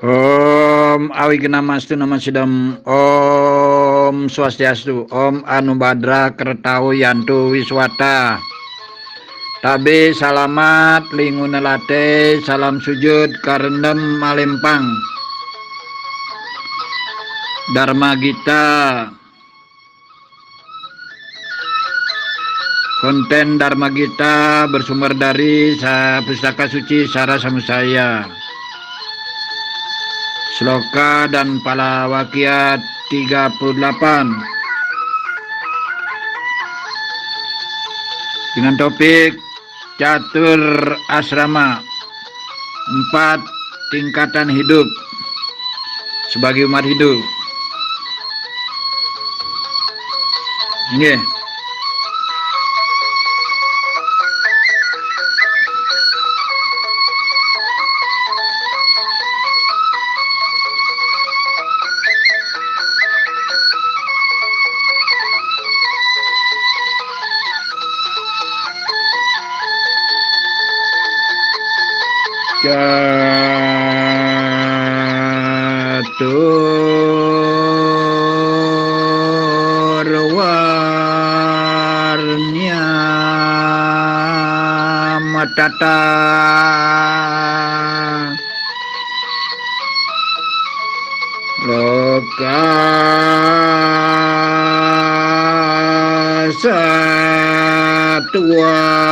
Om Awigamastu Nama Sidam Om Swastiastu Om Anubadra Kertau Yantu Wiswata Tabe salamat lingunelate salam sujud karendem malempang Dharma Gita konten Dharma Gita bersumber dari Pustaka Suci Sara Samusaya Sloka dan Palawakya 38 dengan topik Catur Asrama 4 tingkatan hidup sebagai umat hidup. Nggih. Catur warnya matata loka satwa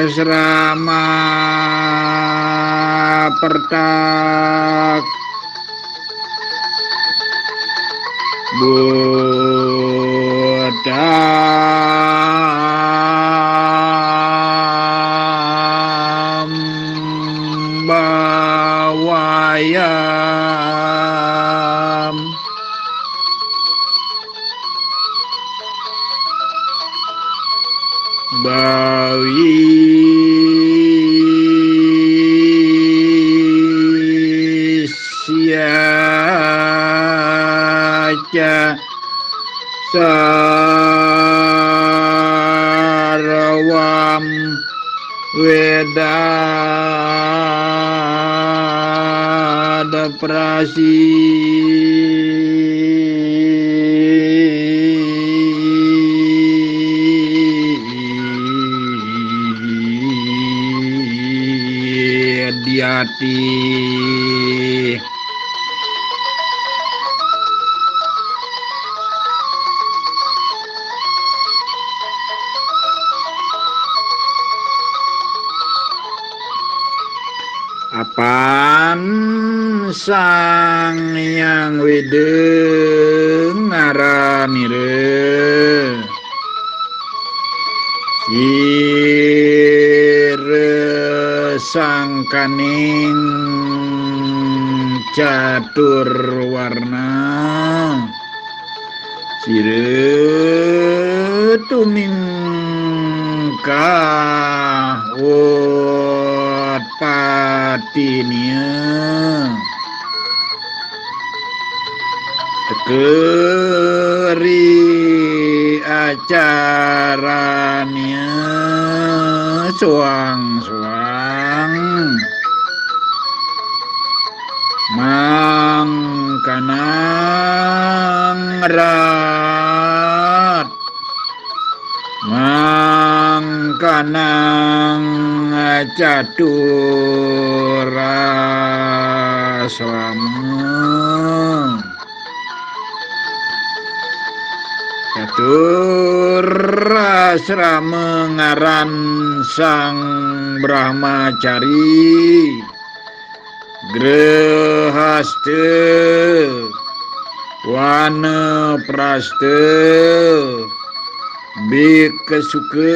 Asrama pertak Buddha bawayam bawi siaca sarwam wedada prasi diati apan sang yang wideng ngaramire sangkaning catur warna sire tumingkah wot patinya tekeri acaranya suang-suang mangkanang rat mangkanang caturasrama Caturasrama ngaran sang Brahmacari Grehaste Wanapraste Bhiksuke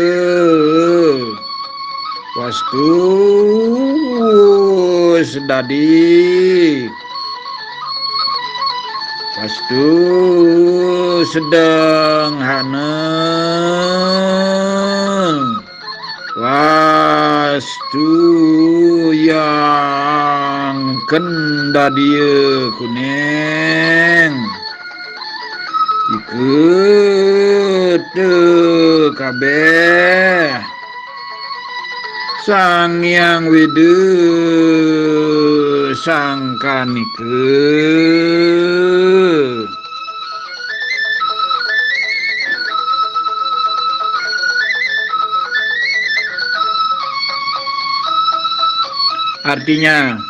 Wastu sedadi Wastu sedang haneng Wastu yang kendadia kuneng Ike teu kabeh Sang Hyang Wideha sangkanikeun. Artinya,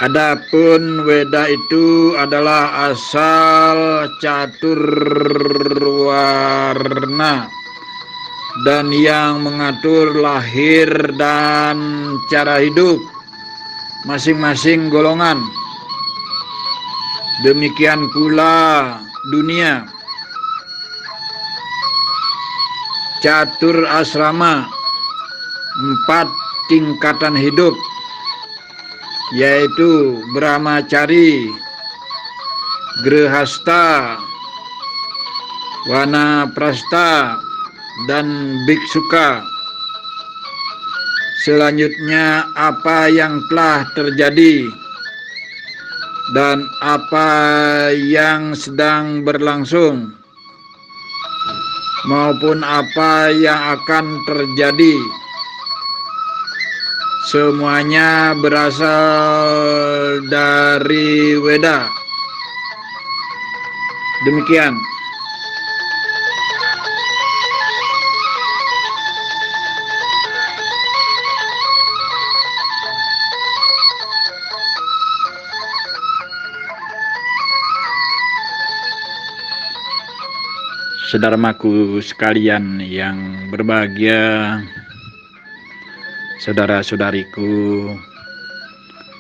adapun Weda itu adalah asal caturwarna dan yang mengatur lahir dan cara hidup masing-masing golongan. Demikian pula dunia. Catur asrama, 4 tingkatan hidup, yaitu Brahmacari, Grihasta, Vanaprastha, dan Biksuka. Selanjutnya apa yang telah terjadi dan apa yang sedang berlangsung maupun apa yang akan terjadi, semuanya berasal dari Weda. Demikian. Saudaraku sekalian yang berbahagia, saudara-saudariku,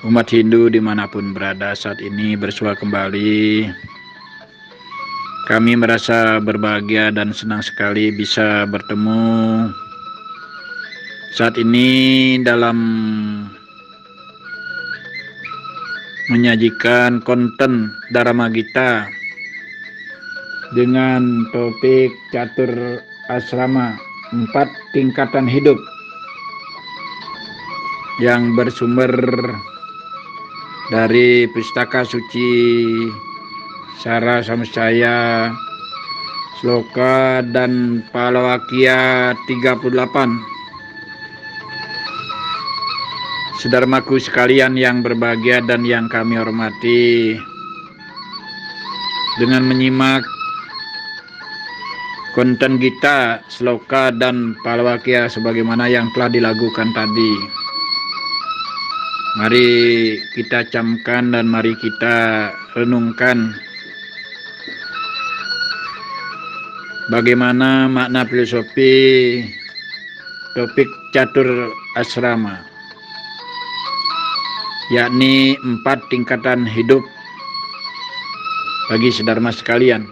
umat Hindu dimanapun berada saat ini bersua kembali. Kami merasa berbahagia dan senang sekali bisa bertemu saat ini dalam menyajikan konten Dharma Gita dengan topik catur asrama, 4 tingkatan hidup, yang bersumber dari Pustaka Suci Sara Samustaya, Sloka dan Palawakya 38. Saudaraku sekalian yang berbahagia dan yang kami hormati, dengan menyimak konten Gita, Sloka dan Palawakya sebagaimana yang telah dilakukan tadi, mari kita camkan dan mari kita renungkan bagaimana makna filosofi topik catur asrama, yakni 4 tingkatan hidup bagi sedharma sekalian,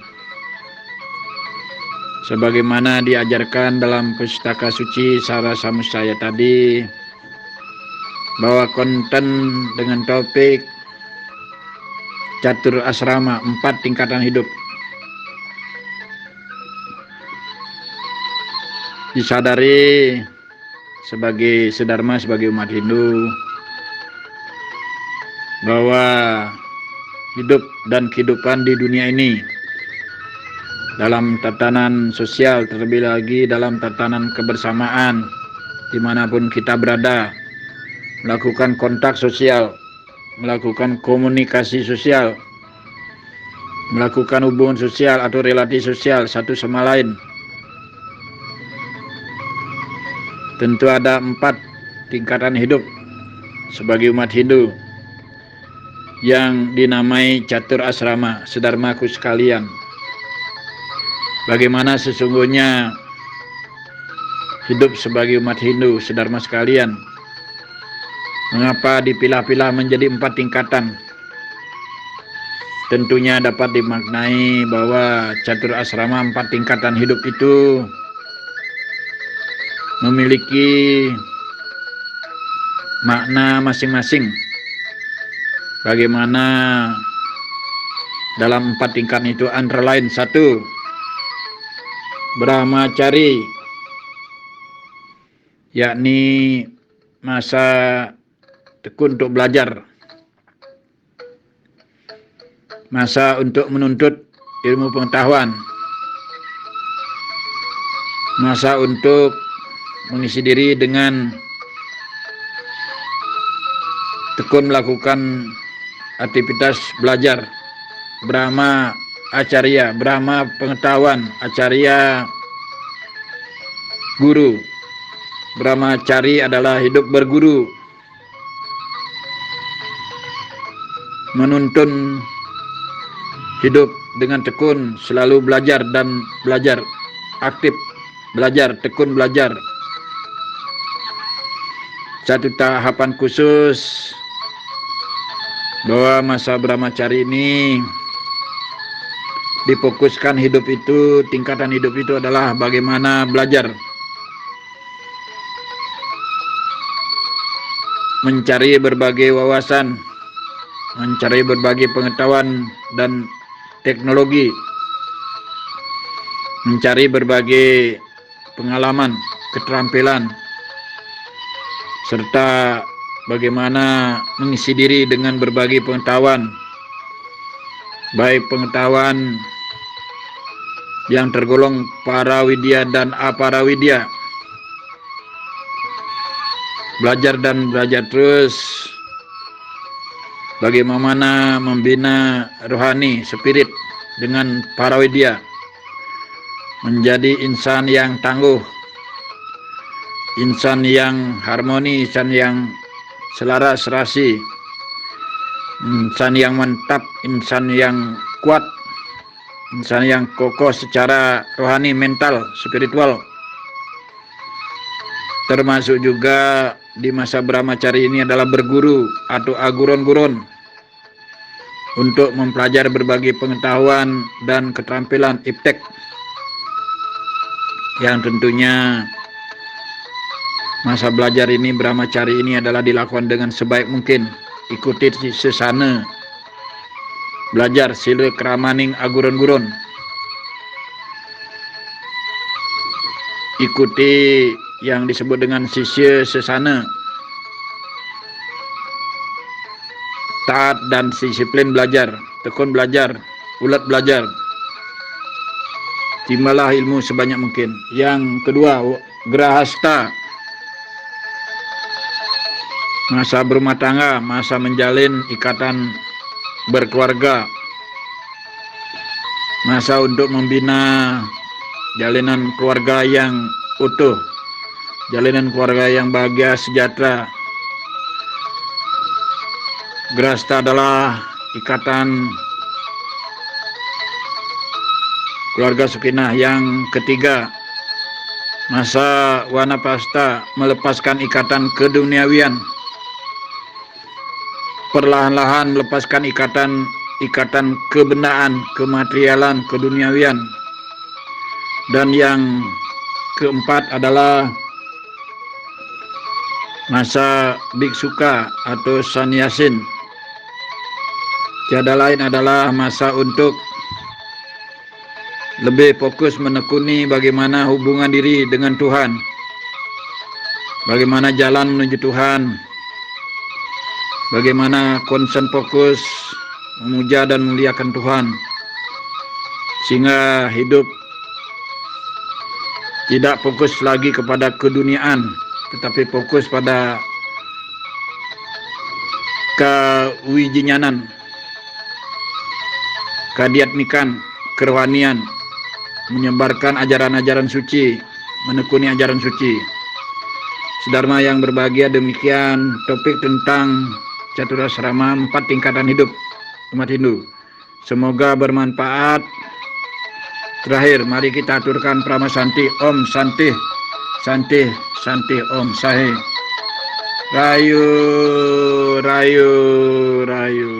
sebagaimana diajarkan dalam Pustaka Suci Sara Samustaya tadi, bahwa konten dengan topik catur asrama, 4 tingkatan hidup, disadari sebagai sedharma, sebagai umat Hindu, bahwa hidup dan kehidupan di dunia ini dalam tatanan sosial, terlebih lagi dalam tatanan kebersamaan, dimanapun kita berada, melakukan kontak sosial, melakukan komunikasi sosial, melakukan hubungan sosial atau relasi sosial satu sama lain, tentu ada 4 tingkatan hidup sebagai umat Hindu yang dinamai catur asrama. Saudaraku sekalian, bagaimana sesungguhnya hidup sebagai umat Hindu, saudara sekalian? Mengapa dipilah-pilah menjadi 4 tingkatan? Tentunya dapat dimaknai bahwa catur asrama, 4 tingkatan hidup itu memiliki makna masing-masing. Bagaimana dalam 4 tingkatan itu antara lain: 1. Brahmacari, yakni masa tekun untuk belajar, masa untuk menuntut ilmu pengetahuan, masa untuk mengisi diri dengan tekun melakukan aktivitas belajar. Brahma acarya, Brahma pengetahuan, acarya guru. Brahmacari adalah hidup berguru, menuntun hidup dengan tekun, selalu belajar dan belajar, aktif belajar, tekun belajar. Satu tahapan khusus bahwa masa Brahmacari ini difokuskan hidup itu, tingkatan hidup itu adalah bagaimana belajar, mencari berbagai wawasan, mencari berbagai pengetahuan dan teknologi, mencari berbagai pengalaman, keterampilan, serta bagaimana mengisi diri dengan berbagai pengetahuan, baik pengetahuan yang tergolong parawidya dan aparawidya. Belajar dan belajar terus bagaimana membina rohani, spirit dengan parawidya, menjadi insan yang tangguh, insan yang harmoni, insan yang selaras serasi, insan yang mantap, insan yang kuat, insan yang kokoh secara rohani, mental, spiritual. Termasuk juga di masa Brahmacari ini adalah berguru atau aguron-guron untuk mempelajari berbagai pengetahuan dan keterampilan iptek yang tentunya masa belajar ini, Brahmacari ini adalah dilakukan dengan sebaik mungkin. Ikuti sesana belajar sila kramaning aguron-guron, ikuti yang disebut dengan sisya sesana, taat dan disiplin belajar, tekun belajar, ulet belajar, timbalah ilmu sebanyak mungkin. Yang kedua, grahasta, masa berumah tangga, masa menjalin ikatan berkeluarga, masa untuk membina jalinan keluarga yang utuh, jalinan keluarga yang bahagia, sejahtera. Grahasta adalah ikatan keluarga sakinah. Yang ketiga, masa wanapasta, melepaskan ikatan keduniawian, perlahan-lahan melepaskan ikatan kebendaan, kematerialan, keduniawian. Dan yang keempat adalah masa biksuka atau sannyasin. Tiada lain adalah masa untuk lebih fokus menekuni bagaimana hubungan diri dengan Tuhan, bagaimana jalan menuju Tuhan, bagaimana konsen fokus memuja dan memuliakan Tuhan, sehingga hidup tidak fokus lagi kepada keduniaan, tetapi fokus pada kewijinyanan, keadiatmikan, kerohanian, menyebarkan ajaran-ajaran suci, menekuni ajaran suci. Sedharma yang berbahagia, demikian topik tentang Caturasrama 4 tingkatan hidup umat Hindu. Semoga bermanfaat. Terakhir, mari kita aturkan Prama Santi. Om Santi, Santi, Santi, Om Sahe. Rayu, Rayu, Rayu.